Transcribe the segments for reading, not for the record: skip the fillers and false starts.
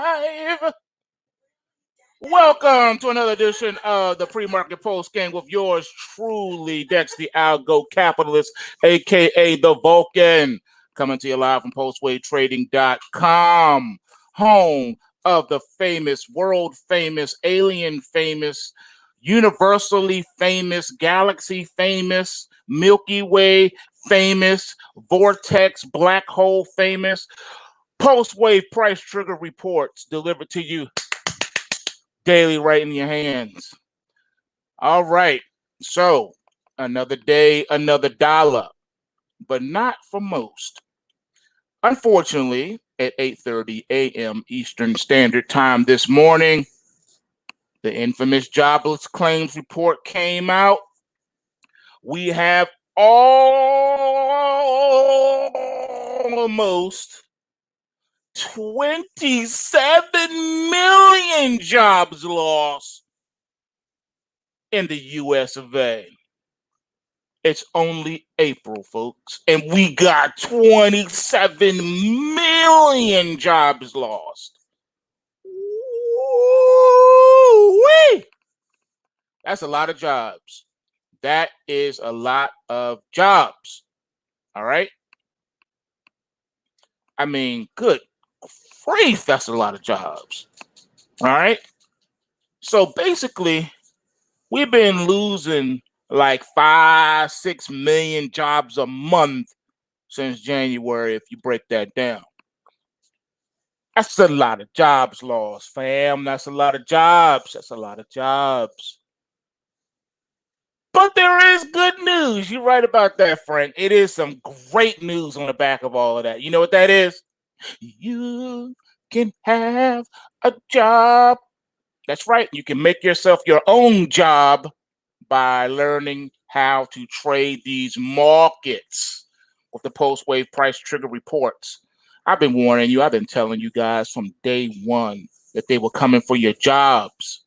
Live. Welcome to another edition of the PreMarket PulseScan with yours truly, Dex the Algo Capitalist, aka the Vulcan, coming to you live from PulseWaveTrading.com, home of the famous, world famous, alien famous, universally famous, galaxy famous, Milky Way famous, vortex, black hole famous, PulseWave price trigger reports delivered to you daily right in your hands. All right. So another day, another dollar, but not for most. Unfortunately, at 8:30 a.m. Eastern Standard Time this morning, the infamous jobless claims report came out. We have almost 27 million jobs lost in the US of A. It's only April, folks, and we got 27 million jobs lost. Woo-wee! That's a lot of jobs. That is a lot of jobs. All right? I mean, good grief, that's a lot of jobs. All right? So basically, we've been losing like 5-6 million jobs a month since January, if you break that down. That's a lot of jobs lost, fam. That's a lot of jobs. That's a lot of jobs. But there is good news. You're right about that, Frank. It is some great news on the back of all of that. You know what that is? You can have a job. That's right. You can make yourself your own job by learning how to trade these markets with the PulseWave price trigger reports. I've been warning you. I've been telling you guys from day one that they were coming for your jobs.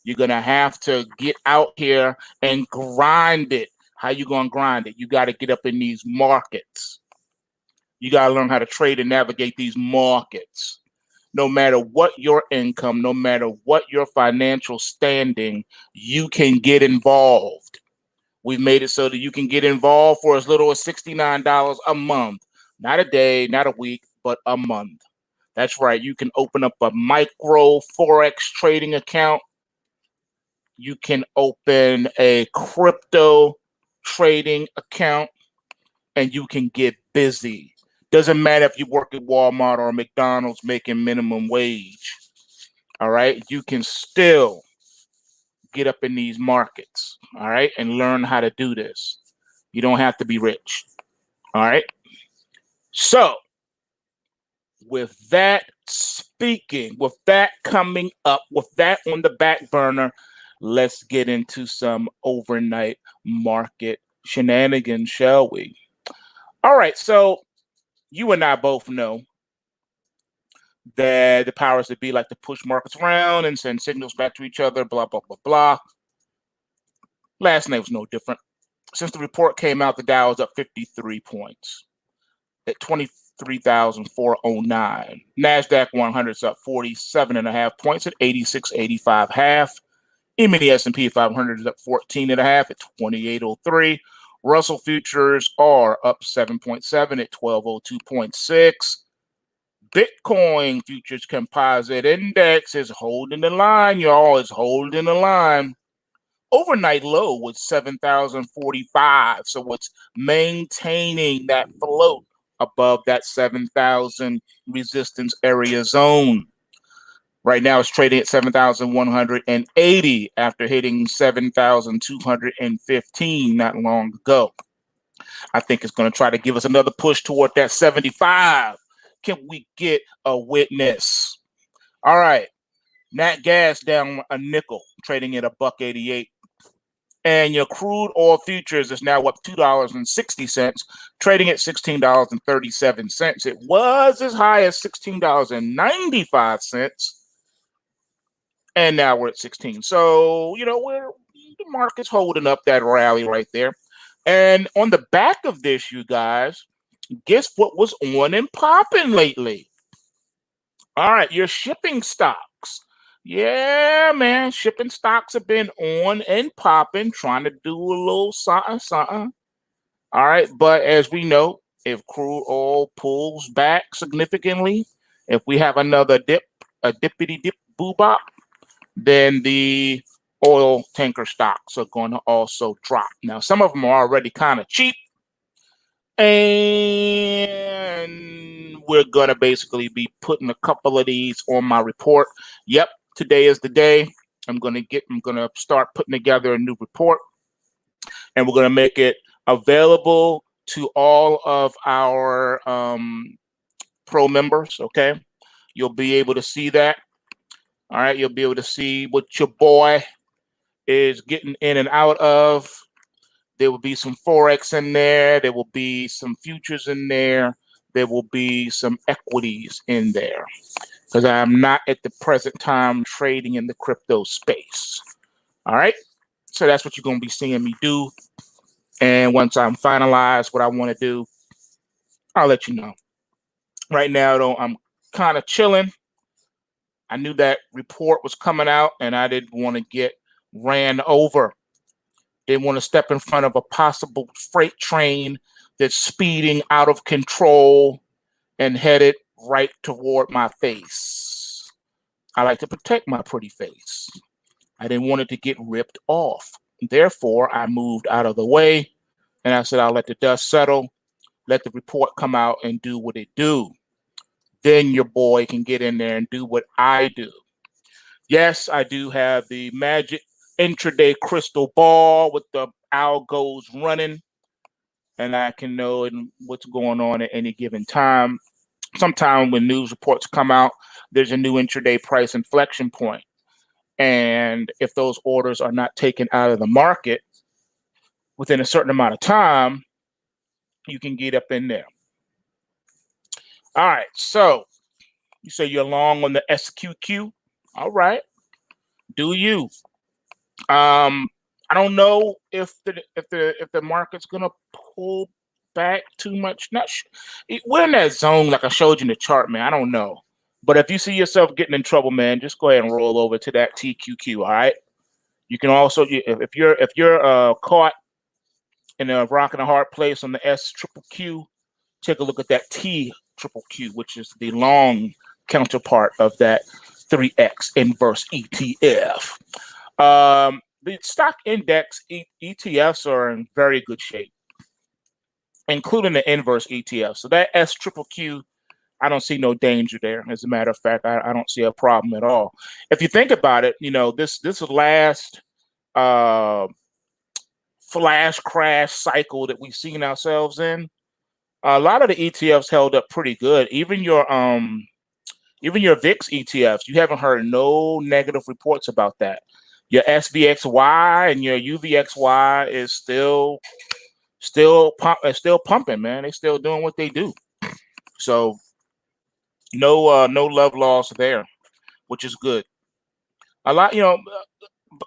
You're going to have to get out here and grind it. How you going to grind it? You got to get up in these markets. You got to learn how to trade and navigate these markets. No matter what your income, no matter what your financial standing, you can get involved. We've made it so that you can get involved for as little as $69 a month. Not a day, not a week, but a month. That's right. You can open up a micro forex trading account. You can open a crypto trading account, and you can get busy. Doesn't matter if you work at Walmart or McDonald's making minimum wage. All right. You can still get up in these markets. All right. And learn how to do this. You don't have to be rich. All right. So, with that speaking, with that coming up, with that on the back burner, let's get into some overnight market shenanigans, shall we? All right. So, you and I both know that the powers that be like to push markets around and send signals back to each other, blah, blah, blah, blah. Last night was no different. Since the report came out, the Dow is up 53 points at 23,409. NASDAQ 100 is up 47.5 points at 86.85 half. E-mini S&P 500 is up 14.5 at 2803. Russell futures are up 7.7 at 1202.6. Bitcoin futures composite index is holding the line, y'all. It's holding the line. Overnight low was 7,045. So it's maintaining that float above that 7,000 resistance area zone. Right now it's trading at 7,180 after hitting 7,215 not long ago. I think it's going to try to give us another push toward that 75. Can we get a witness? All right. Nat gas down a nickel, trading at $1.88. And your crude oil futures is now up $2.60, trading at $16.37. It was as high as $16.95, and now we're at 16. So, you know, the market's holding up that rally right there. And on the back of this, you guys, guess what was on and popping lately? All right, your shipping stocks. Yeah, man, shipping stocks have been on and popping, trying to do a little something, something. All right, but as we know, if crude oil pulls back significantly, if we have another dip, a dippity dip boo bop, then the oil tanker stocks are going to also drop. Now, some of them are already kind of cheap, and we're going to basically be putting a couple of these on my report. Yep, today is the day. I'm going to start putting together a new report, and we're going to make it available to all of our pro members. Okay, you'll be able to see that. All right, you'll be able to see what your boy is getting in and out of. There will be some forex in there. There will be some futures in there. There will be some equities in there, because I'm not at the present time trading in the crypto space. All right, so that's what you're going to be seeing me do. And once I'm finalized what I want to do, I'll let you know. Right now, though, I'm kind of chilling. I knew that report was coming out, and I didn't want to get ran over. Didn't want to step in front of a possible freight train that's speeding out of control and headed right toward my face. I like to protect my pretty face. I didn't want it to get ripped off. Therefore, I moved out of the way, and I said, I'll let the dust settle, let the report come out and do what it do. Then your boy can get in there and do what I do. Yes, I do have the magic intraday crystal ball with the algos running, and I can know what's going on at any given time. Sometime when news reports come out, there's a new intraday price inflection point. And if those orders are not taken out of the market within a certain amount of time, you can get up in there. All right, so you say you're long on the SQQ. All right, do you? I don't know if the market's gonna pull back too much. We're in that zone like I showed you in the chart, man. I don't know, but if you see yourself getting in trouble, man, just go ahead and roll over to that TQQ. All right. You can also, if you're caught in a rock and a hard place on the S triple Q, take a look at that T triple Q, which is the long counterpart of that 3X inverse ETF. The stock index ETFs are in very good shape, including the inverse ETF. So that S triple Q, I don't see no danger there. As a matter of fact, I don't see a problem at all. If you think about it, this last flash crash cycle that we've seen ourselves in, a lot of the ETFs held up pretty good. Even your VIX ETFs, you haven't heard no negative reports about that. Your SVXY and your UVXY is still pumping, man. They still doing what they do. So no love lost there, which is good. A lot,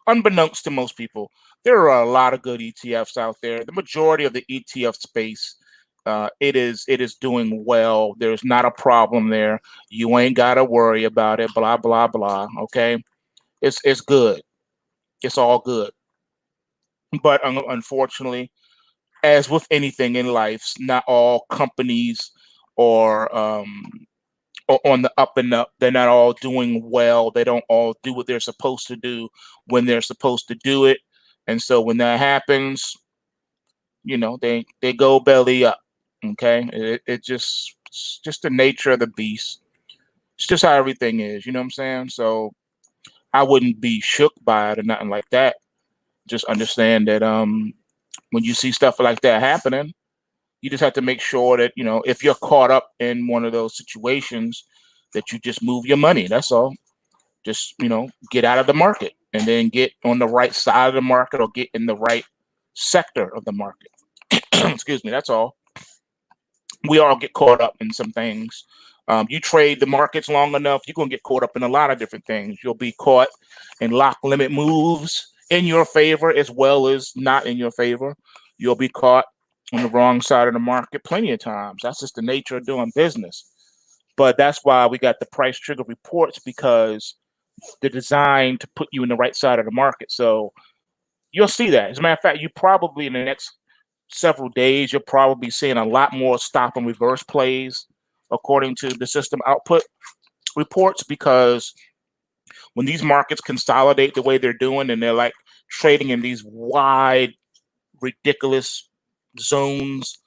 unbeknownst to most people, there are a lot of good ETFs out there. The majority of the ETF space, it is doing well. There's not a problem there. You ain't got to worry about it. Blah blah blah. Okay, it's good. It's all good. But unfortunately, as with anything in life, not all companies are on the up and up. They're not all doing well. They don't all do what they're supposed to do when they're supposed to do it. And so when that happens, they go belly up. Okay, it's just the nature of the beast. It's just how everything is. You know what I'm saying? So I wouldn't be shook by it or nothing like that. Just understand that when you see stuff like that happening, you just have to make sure that, if you're caught up in one of those situations, that you just move your money. That's all. Just, get out of the market and then get on the right side of the market or get in the right sector of the market. Excuse me. That's all. We all get caught up in some things. You trade the markets long enough, you're going to get caught up in a lot of different things. You'll be caught in lock limit moves in your favor as well as not in your favor. You'll be caught on the wrong side of the market plenty of times. That's just the nature of doing business. But that's why we got the price trigger reports, because they're designed to put you in the right side of the market. So you'll see that. As a matter of fact, you probably in the next several days, you'll probably be seeing a lot more stop and reverse plays according to the system output reports, because when these markets consolidate the way they're doing and they're like trading in these wide, ridiculous zones,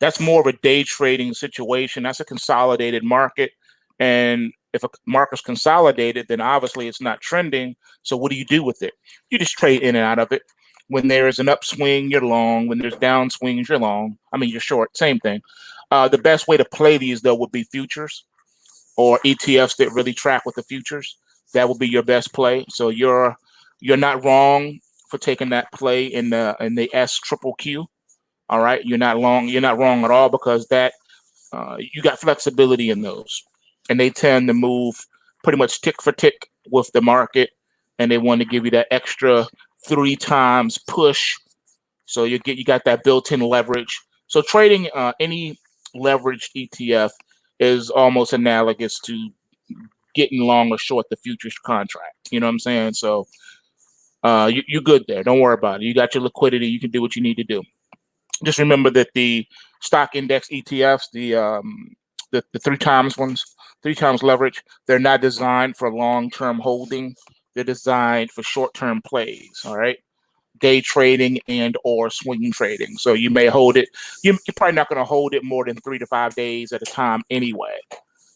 that's more of a day trading situation. That's a consolidated market. And if a market's consolidated, then obviously it's not trending. So what do you do with it? You just trade in and out of it. When there is an upswing, you're long. When there's downswings, you're long. I mean, you're short. Same thing. The best way to play these, though, would be futures or ETFs that really track with the futures. That would be your best play. So you're not wrong for taking that play in the S triple Q. All right, you're not long. You're not wrong at all, because that you got flexibility in those, and they tend to move pretty much tick for tick with the market, and they want to give you that extra 3 times push. So you got that built-in leverage. So trading any leveraged ETF is almost analogous to getting long or short the futures contract. You know what I'm saying? So you're good there. Don't worry about it. You got your liquidity. You can do what you need to do. Just remember that the stock index ETFs, the 3 times ones, 3 times leverage, they're not designed for long-term holding. They're designed for short-term plays. All right, day trading and or swing trading. So you may hold it. You're probably not going to hold it more than 3 to 5 days at a time anyway.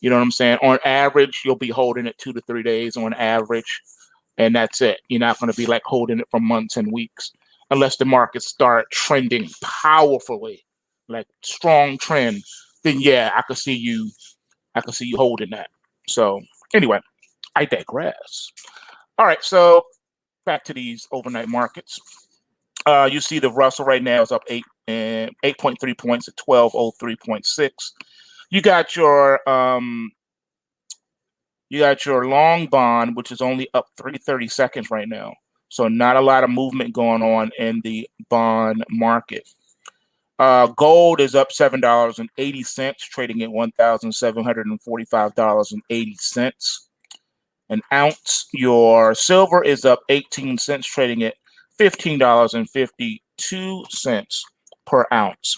You know what I'm saying? On average, you'll be holding it 2 to 3 days on average, and that's it. You're not going to be like holding it for months and weeks, unless the markets start trending powerfully, like strong trend. Then yeah, I could see you holding that. So anyway, I digress. All right, so back to these overnight markets. You see the Russell right now is up 8.3 points at 1203.6. You got your long bond, which is only up 3/32 right now. So not a lot of movement going on in the bond market. Gold is up $7.80, trading at $1,745.80 an ounce. Your silver is up 18 cents, trading at $15.52 per ounce.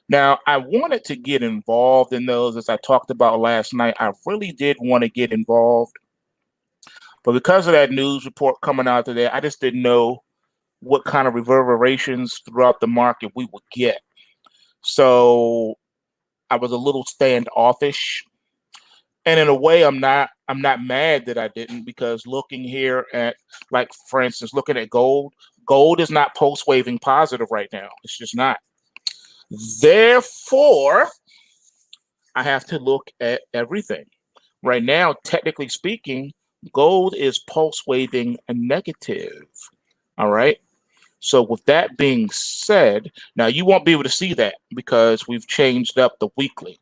Now, I wanted to get involved in those, as I talked about last night. I really did want to get involved. But because of that news report coming out today, I just didn't know what kind of reverberations throughout the market we would get. So I was a little standoffish. And in a way, I'm not mad that I didn't, because looking here at, like, for instance, looking at gold is not pulse waving positive right now. It's just not. Therefore, I have to look at everything. Right now, technically speaking, gold is pulse waving a negative. All right. So with that being said, now you won't be able to see that because we've changed up the weekly.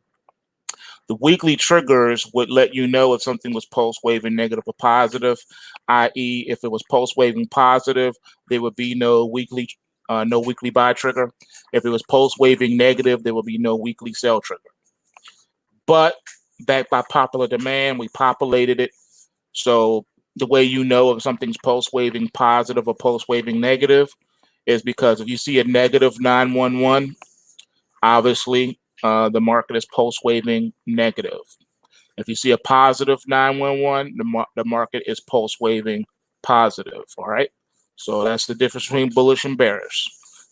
The weekly triggers would let you know if something was pulse waving negative or positive, i.e., if it was pulse waving positive, there would be no weekly buy trigger. If it was pulse waving negative, there would be no weekly sell trigger. But backed by popular demand, we populated it. So the way you know if something's pulse waving positive or pulse waving negative is because if you see a negative 911, obviously the market is pulse waving negative. If you see a positive 911, the market is pulse waving positive. All right. So that's the difference between bullish and bearish.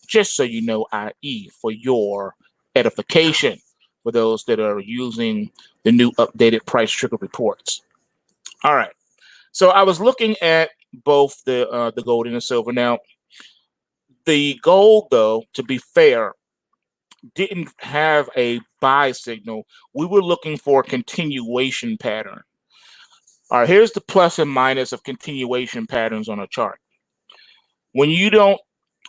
Just so you know, i.e., for your edification, for those that are using the new updated price trigger reports. All right. So I was looking at both the gold and the silver. Now, the gold, though, to be fair, didn't have a buy signal. We were looking for a continuation pattern. All right, here's the plus and minus of continuation patterns on a chart. When you don't,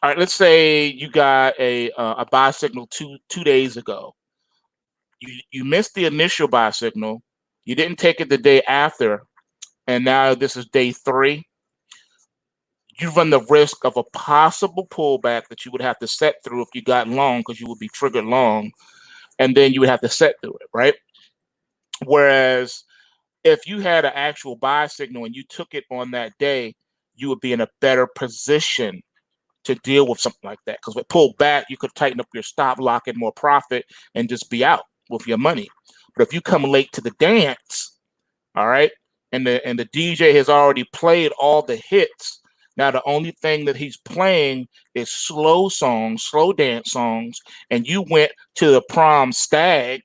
all right, let's say you got a buy signal two days ago. You missed the initial buy signal. You didn't take it the day after, and now this is day 3. You run the risk of a possible pullback that you would have to set through if you got long, because you would be triggered long, and then you would have to set through it, right? Whereas if you had an actual buy signal and you took it on that day, you would be in a better position to deal with something like that. Because if it pulled back, you could tighten up your stop, lock in more profit, and just be out with your money. But if you come late to the dance, all right, and the DJ has already played all the hits. Now the only thing that he's playing is slow songs, slow dance songs, and you went to the prom stag.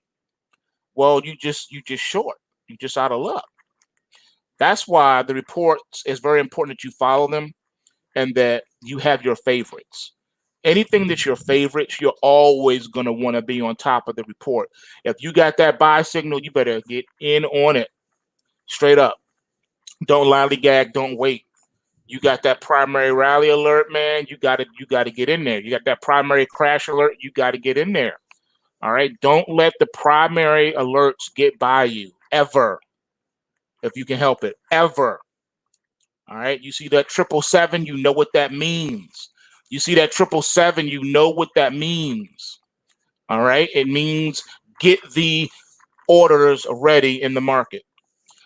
Well, you just short. You're just out of luck. That's why the reports is very important that you follow them and that you have your favorites. Anything that's your favorites, you're always going to want to be on top of the report. If you got that buy signal, you better get in on it straight up. Don't lollygag, don't wait. You got that primary rally alert, man. You got to get in there. You got that primary crash alert, you got to get in there. All right. Don't let the primary alerts get by you ever. If you can help it, ever. All right. You see that 777, you know what that means. You see that 777, you know what that means. All right. It means get the orders ready in the market.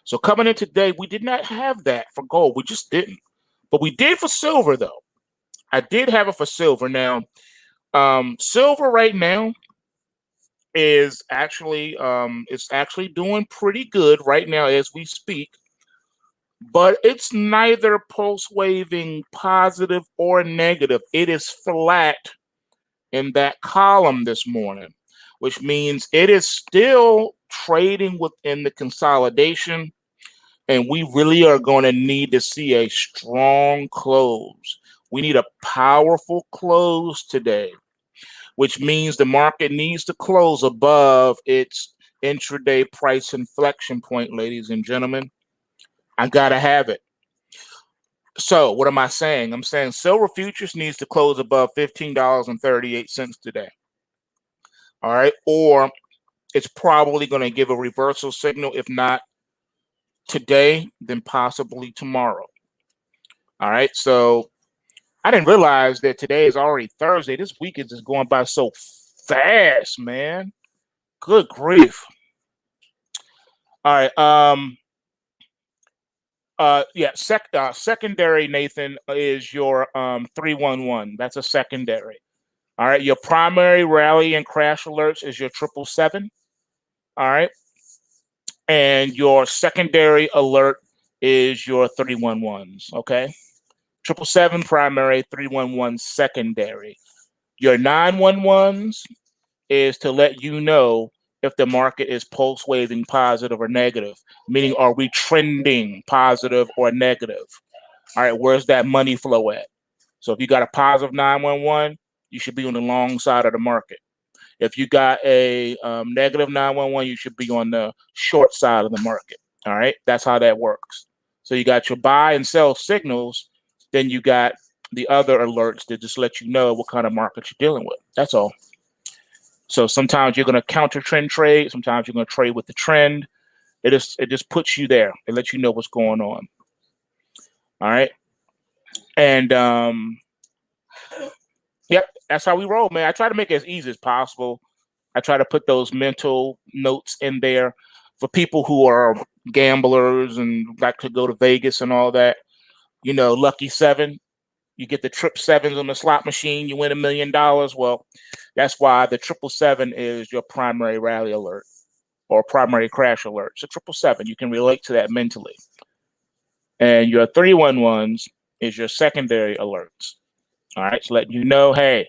So coming in today, we did not have that for gold. We just didn't. But we did for silver, though. I did have it for silver. Now, silver right now is actually it's actually doing pretty good right now as we speak. But it's neither pulse waving positive or negative. It is flat in that column this morning, which means it is still trading within the consolidation. And we really are going to need to see a strong close. We need a powerful close today, which means the market needs to close above its intraday price inflection point, ladies and gentlemen. I got to have it. So what am I saying? I'm saying silver futures needs to close above $15.38 today. All right. Or it's probably going to give a reversal signal. If not today, then possibly tomorrow. All right. So I didn't realize that today is already Thursday. This weekend is going by so fast, man. Good grief. All right. Secondary, Nathan, is your 311. That's a secondary. All right. Your primary rally and crash alerts is your 777. All right. And your secondary alert is your 311s. Okay. 777 primary, 311 secondary. Your 911s is to let you know if the market is pulse waving positive or negative, meaning are we trending positive or negative? All right, where's that money flow at? So if you got a positive 911, you should be on the long side of the market. If you got a negative 911, you should be on the short side of the market. All right, that's how that works. So you got your buy and sell signals, then you got the other alerts that just let you know what kind of market you're dealing with. That's all. So sometimes you're going to counter trend trade. Sometimes you're going to trade with the trend. It just puts you there. It lets you know what's going on. All right. And yep, that's how we roll, man. I try to make it as easy as possible. I try to put those mental notes in there for people who are gamblers and like to go to Vegas and all that. You know, lucky seven. You get the trip sevens on the slot machine, you win $1 million. Well, that's why the 777 is your primary rally alert or primary crash alert. So 777, you can relate to that mentally. And your 311s is your secondary alerts. All right, so letting you know, hey,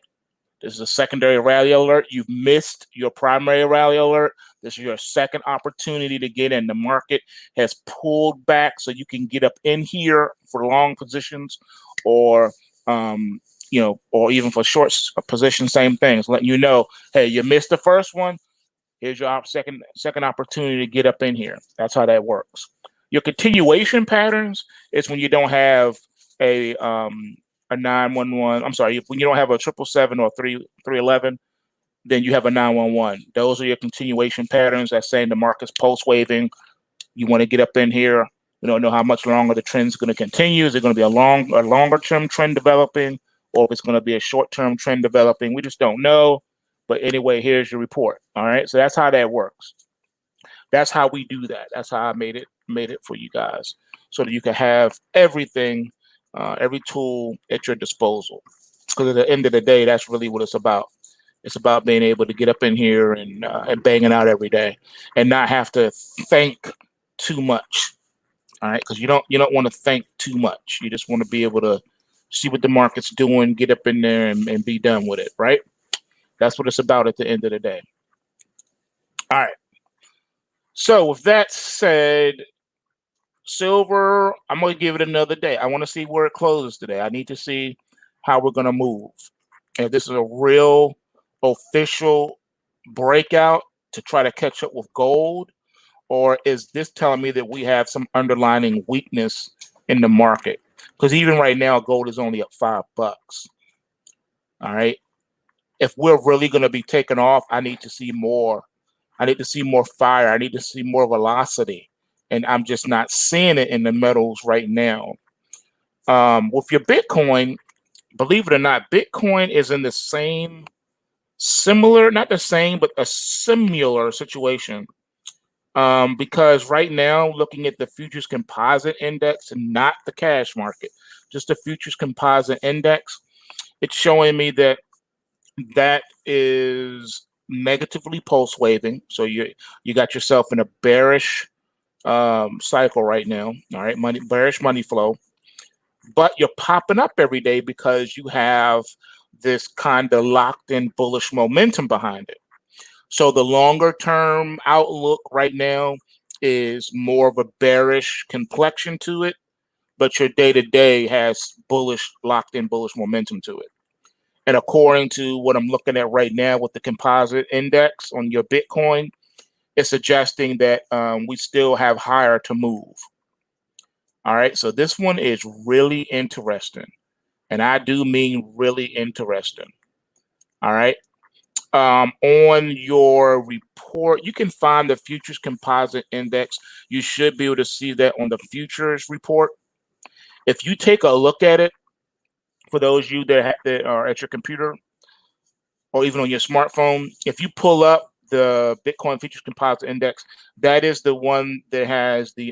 this is a secondary rally alert. You've missed your primary rally alert. This is your second opportunity to get in. The market has pulled back, so you can get up in here for long positions, or or even for short positions. Same things. Letting you know, hey, you missed the first one. Here's your second opportunity to get up in here. That's how that works. Your continuation patterns is when you don't have a 911. I'm sorry, when you don't have a 777 or 311, then you have a 911. Those are your continuation patterns. That's saying the market's pulse waving. You want to get up in here. We don't know how much longer the trend's going to continue. Is it going to be a longer term trend developing, or if it's going to be a short term trend developing? We just don't know. But anyway, here's your report. All right. So that's how that works. That's how we do that. That's how I made it for you guys, so that you can have everything, every tool at your disposal. Because at the end of the day, that's really what it's about. It's about being able to get up in here and banging out every day, and not have to think too much. All right, because you don't want to think too much. You just want to be able to see what the market's doing, get up in there, and be done with it. Right? That's what it's about at the end of the day. All right. So with that said, silver, I'm going to give it another day. I want to see where it closes today. I need to see how we're going to move. If this is a real official breakout to try to catch up with gold, or is this telling me that we have some underlying weakness in the market? Because even right now, gold is only up $5. All right. If we're really going to be taking off, I need to see more. I need to see more fire. I need to see more velocity. And I'm just not seeing it in the metals right now. With your Bitcoin, believe it or not, Bitcoin is in the similar, not the same, but a similar situation. Because right now, looking at the futures composite index and not the cash market, just the futures composite index, it's showing me that is negatively pulse waving. So you got yourself in a bearish cycle right now. All right, bearish money flow, but you're popping up every day because you have this kind of locked in bullish momentum behind it. So the longer term outlook right now is more of a bearish complexion to it, but your day to day has bullish, locked in bullish momentum to it. And according to what I'm looking at right now with the composite index on your Bitcoin, it's suggesting that we still have higher to move. All right, so this one is really interesting. And I do mean really interesting. All right. On your report, you can find the futures composite index. You should be able to see that on the futures report. If you take a look at it, for those of you that are at your computer or even on your smartphone, if you pull up the Bitcoin futures composite index, that is the one that has the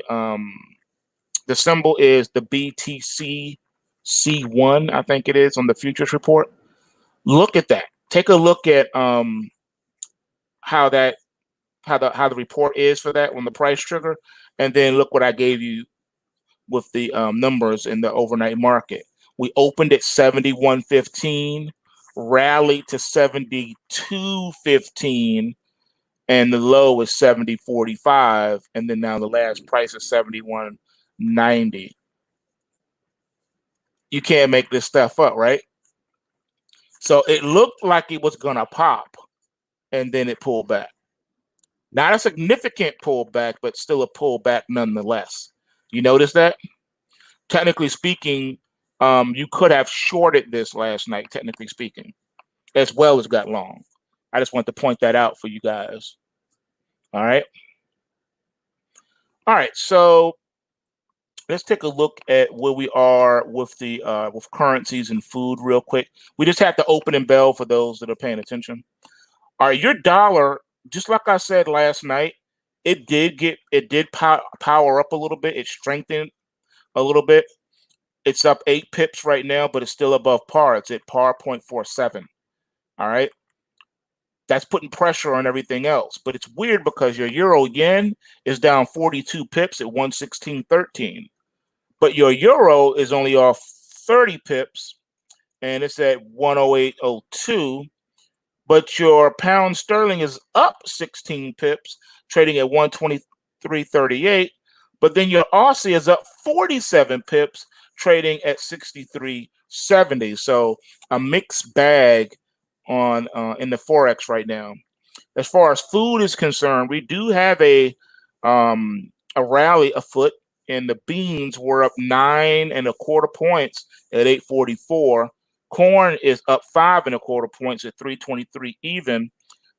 symbol is the BTC C1, I think it is, on the futures report. Look at that. Take a look at how the report is for that on the price trigger, and then look what I gave you with the numbers in the overnight market. We opened at 71.15, rallied to 72.15, and the low is 70.45, and then now the last price is 71.90. You can't make this stuff up, right? So it looked like it was gonna pop, and then it pulled back. Not a significant pullback, but still a pullback nonetheless. You notice that? Technically speaking, you could have shorted this last night, technically speaking, as well as got long. I just want to point that out for you guys. All right. All right. So let's take a look at where we are with the with currencies and food real quick. We just had the opening bell for those that are paying attention. All right, your dollar, just like I said last night, it did power up a little bit. It strengthened a little bit. It's up 8 pips right now, but it's still above par. It's at par 0.47. All right. That's putting pressure on everything else. But it's weird because your euro yen is down 42 pips at 116.13. But your euro is only off 30 pips and it's at 108.02. But your pound sterling is up 16 pips, trading at 123.38. But then your Aussie is up 47 pips, trading at 63.70. So a mixed bag on in the forex right now. As far as food is concerned, we do have a rally afoot, and the beans were up 9.25 points at 8.44. Corn is up 5.25 points at 3.23 even,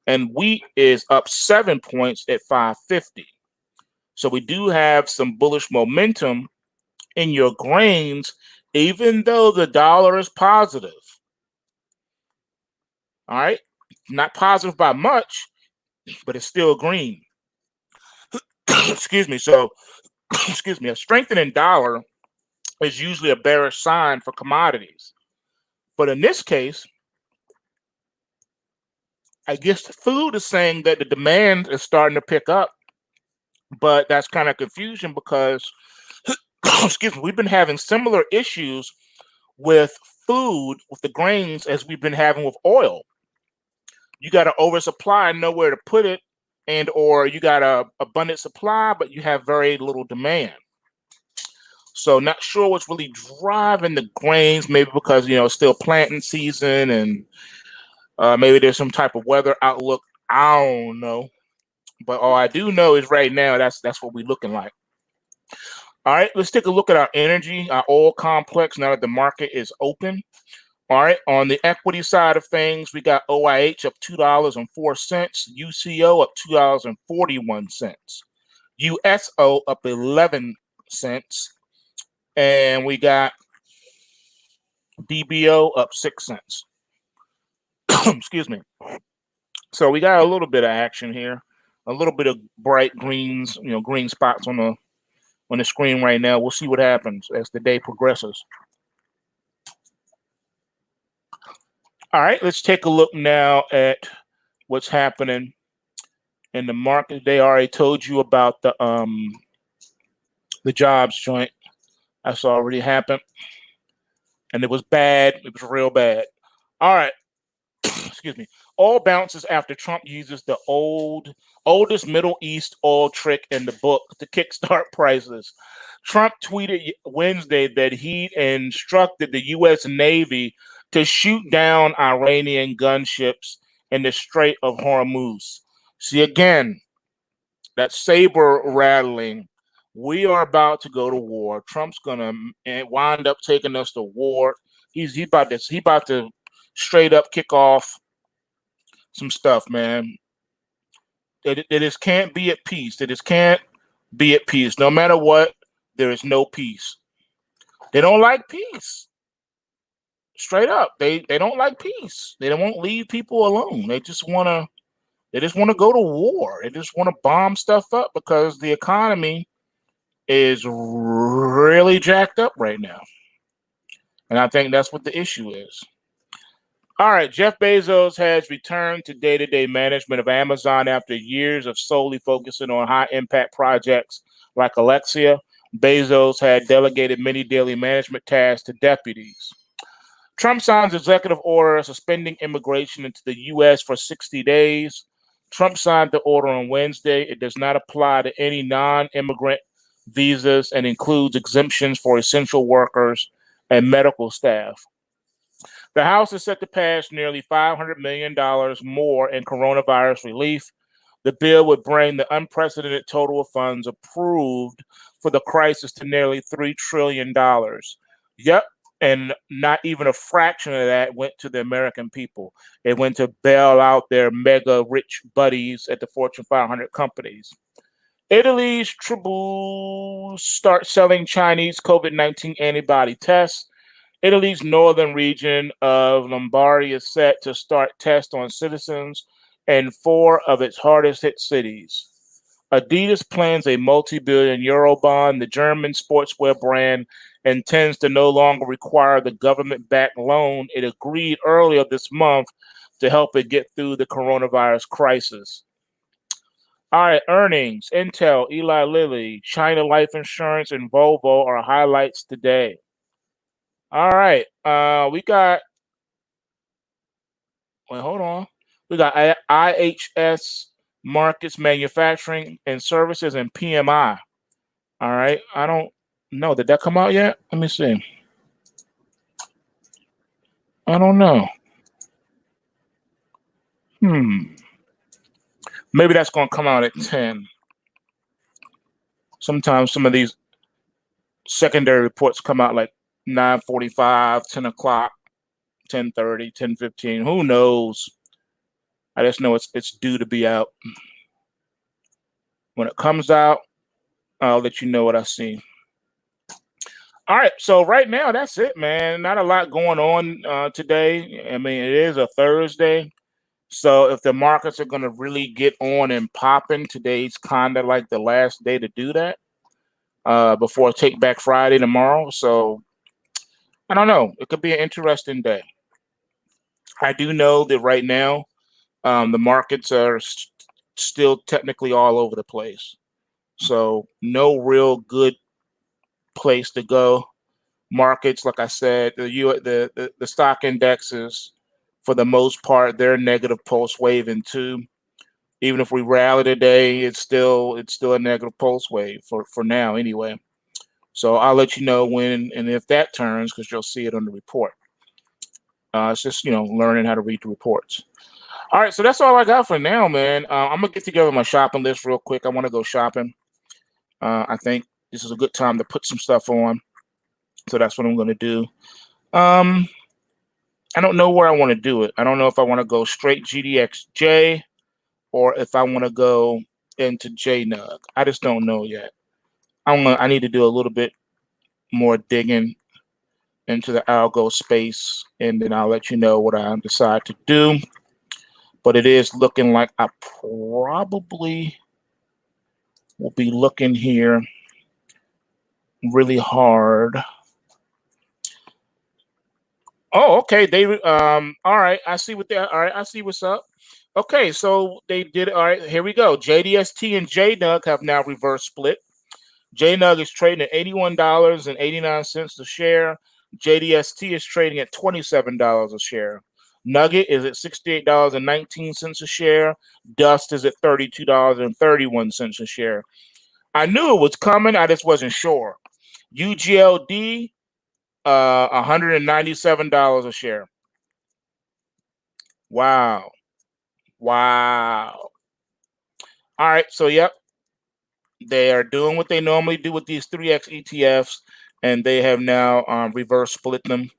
and wheat is up 7 points at 5.50. So we do have some bullish momentum in your grains, even though the dollar is positive. All right, not positive by much, but it's still green. excuse me. So, excuse me, a strengthening dollar is usually a bearish sign for commodities. But in this case, I guess the food is saying that the demand is starting to pick up, but that's kind of confusion because, excuse me, we've been having similar issues with food, with the grains, as we've been having with oil. You got an oversupply, nowhere to put it, and or you got a abundant supply, but you have very little demand. So not sure what's really driving the grains, maybe because it's still planting season and maybe there's some type of weather outlook. I don't know. But all I do know is right now that's what we're looking like. All right, let's take a look at our energy, our oil complex now that the market is open. All right, on the equity side of things, we got OIH up $2.04, UCO up $2.41, USO up 11 cents, and we got DBO up 6 cents. Excuse me. So we got a little bit of action here, a little bit of bright greens, green spots on the screen right now. We'll see what happens as the day progresses. All right, let's take a look now at what's happening in the market. They already told you about the jobs joint. That's already happened, and it was bad. It was real bad. All right, excuse me. All bounces after Trump uses the oldest Middle East oil trick in the book to kickstart prices. Trump tweeted Wednesday that he instructed the U.S. Navy to shoot down Iranian gunships in the Strait of Hormuz. See, again, that saber rattling. We are about to go to war. Trump's gonna wind up taking us to war. He about to straight up kick off some stuff, man. It just can't be at peace. It just can't be at peace. No matter what, there is no peace. They don't like peace. Straight up, they don't like peace. They don't want to leave people alone. They just want to go to war. They just want to bomb stuff up because the economy is really jacked up right now. And I think that's what the issue is. All right, Jeff Bezos has returned to day-to-day management of Amazon after years of solely focusing on high-impact projects like Alexia. Bezos had delegated many daily management tasks to deputies. Trump signs executive order suspending immigration into the U.S. for 60 days. Trump signed the order on Wednesday. It does not apply to any non-immigrant visas and includes exemptions for essential workers and medical staff. The House is set to pass nearly $500 million more in coronavirus relief. The bill would bring the unprecedented total of funds approved for the crisis to nearly $3 trillion. Yep, and not even a fraction of that went to the American people. It went to bail out their mega rich buddies at the Fortune 500 companies. Italy's tribunals start selling Chinese COVID-19 antibody tests. Italy's northern region of Lombardy is set to start tests on citizens in 4 of its hardest hit cities. Adidas plans a multi-billion euro bond. The German sportswear brand intends to no longer require the government-backed loan it agreed earlier this month to help it get through the coronavirus crisis. All right, earnings, Intel, Eli Lilly, China Life Insurance, and Volvo are highlights today. All right, we got, wait, hold on. We got IHS Markets, Manufacturing and Services, and PMI. All right, I don't know. Did that come out yet? Let me see. I don't know. Maybe that's going to come out at 10. Sometimes some of these secondary reports come out like 9:45, 10 o'clock, 10:30, 10:15. Who knows? I just know it's due to be out. When it comes out, I'll let you know what I see. All right, so right now that's it, man. Not a lot going on today. I mean, it is a Thursday, So if the markets are going to really get on and popping, today's kind of like the last day to do that before Take Back Friday tomorrow. So I don't know. It could be an interesting day. I do know that right now the markets are still technically all over the place. So no real good place to go. Markets, like I said, the stock indexes, for the most part, they're negative pulse waving too. Even if we rally today, it's still a negative pulse wave for now anyway. So I'll let you know when and if that turns, because you'll see it on the report. It's just learning how to read the reports. All right, so that's all I got for now, man. I'm gonna get together my shopping list real quick. I want to go shopping. I think this is a good time to put some stuff on, so that's what I'm gonna do. Um, I don't know where I want to do it. I don't know if I want to go straight GDXJ or if I want to go into JNUG. I just don't know yet. I need to do a little bit more digging into the algo space, and then I'll let you know what I decide to do. But it is looking like I probably will be looking here really hard. Oh, okay. All right. I see what they all right, I see what's up. Okay, so they did all right. Here we go. JDST and JNUG have now reverse split. JNUG is trading at $81.89 a share. JDST is trading at $27 a share. Nugget is at $68.19 a share. Dust is at $32.31 a share. I knew it was coming. I just wasn't sure. UGLD, $197 a share. Wow. Wow. All right. So, yep. They are doing what they normally do with these 3X ETFs, and they have now reverse split them.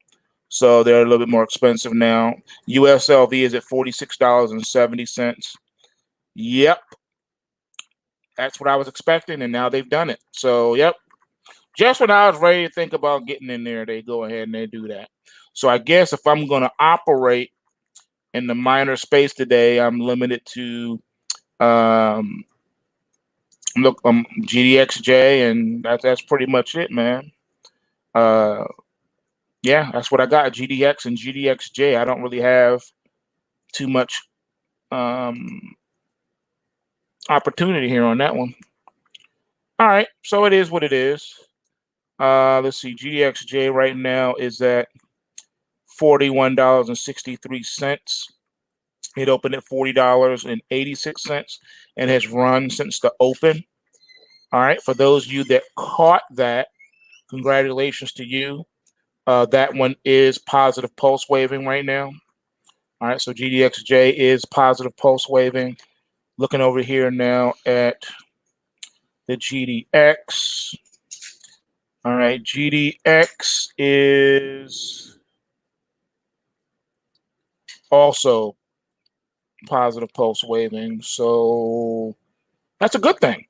So they're a little bit more expensive now. USLV is at $46.70. Yep. That's what I was expecting, and now they've done it. So, yep. Just when I was ready to think about getting in there, they go ahead and they do that. So I guess if I'm going to operate in the minor space today, I'm limited to GDXJ, and that's pretty much it, man. Yeah, that's what I got. GDX and GDXJ. I don't really have too much opportunity here on that one. All right, so it is what it is. Let's see. GDXJ right now is at $41.63. It opened at $40.86 and has run since the open. All right, for those of you that caught that, congratulations to you. That one is positive pulse waving right now. All right, so GDXJ is positive pulse waving. Looking over here now at the GDX. All right, GDX is also positive pulse waving. So that's a good thing.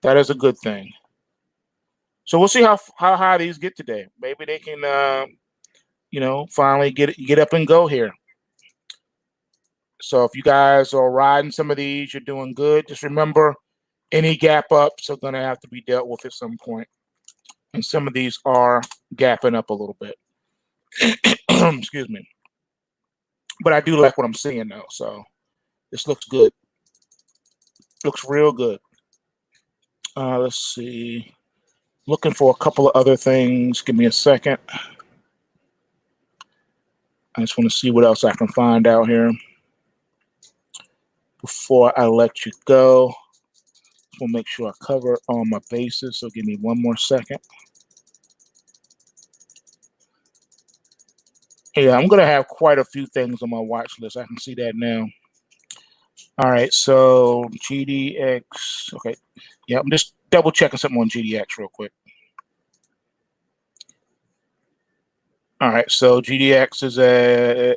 That is a good thing. So we'll see how high these get today. Maybe they can, finally get up and go here. So if you guys are riding some of these, you're doing good. Just remember, any gap ups are going to have to be dealt with at some point. And some of these are gapping up a little bit. Excuse me. But I do like what I'm seeing though. So this looks good. Looks real good. Let's see. Looking for a couple of other things. Give me a second. I just want to see what else I can find out here before I let you go. We'll make sure I cover all my bases. So give me one more second. Yeah, I'm going to have quite a few things on my watch list. I can see that now. All right, so GDX. Okay, yeah, I'm just double checking something on GDX real quick. All right, so GDX is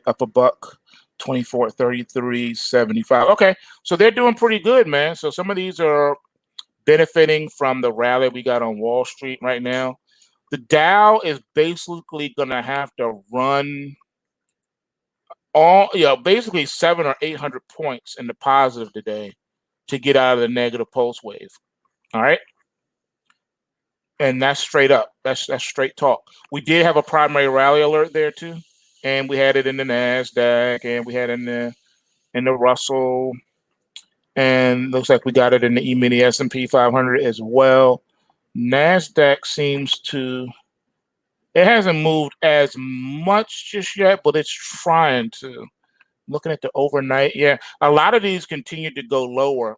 up a buck, 24.33.75. Okay, so they're doing pretty good, man. So some of these are benefiting from the rally we got on Wall Street right now. The Dow is basically going to have to run Basically 700 or 800 points in the positive today to get out of the negative pulse wave. All right. And that's straight up. That's straight talk. We did have a primary rally alert there too. And we had it in the NASDAQ, and we had it in the Russell, and looks like we got it in the E-mini S&P 500 as well. NASDAQ seems to, it hasn't moved as much just yet, but it's trying to. Looking at the overnight, yeah, a lot of these continue to go lower.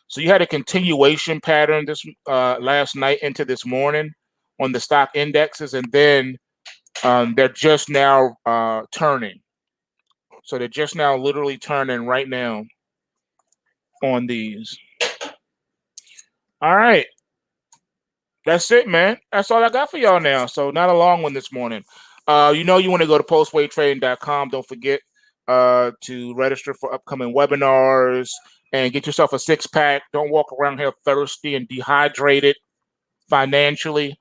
So you had a continuation pattern this last night into this morning on the stock indexes, and then they're just now turning. So they're just now literally turning right now on these. All right. That's it, man. That's all I got for y'all now. So not a long one this morning. You want to go to PulseWaveTrading.com. Don't forget to register for upcoming webinars and get yourself a six-pack. Don't walk around here thirsty and dehydrated financially.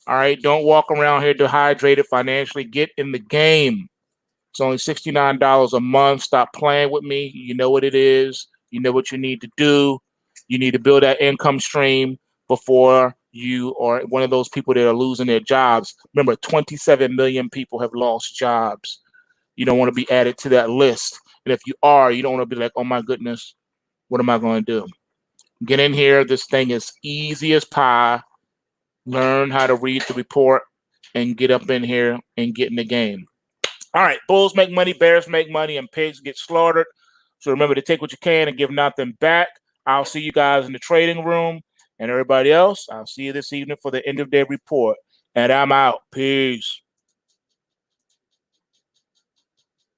All right. Don't walk around here dehydrated financially. Get in the game. It's only $69 a month. Stop playing with me. You know what it is. You know what you need to do. You need to build that income stream before you are one of those people that are losing their jobs. Remember, 27 million people have lost jobs. You don't want to be added to that list. And if you are, you don't want to be like, oh my goodness, what am I going to do? Get in here. This thing is easy as pie. Learn how to read the report and get up in here and get in the game. All right, bulls make money, bears make money, and pigs get slaughtered. So remember to take what you can and give nothing back. I'll see you guys in the trading room. And everybody else, I'll see you this evening for the end of day report. And I'm out. Peace.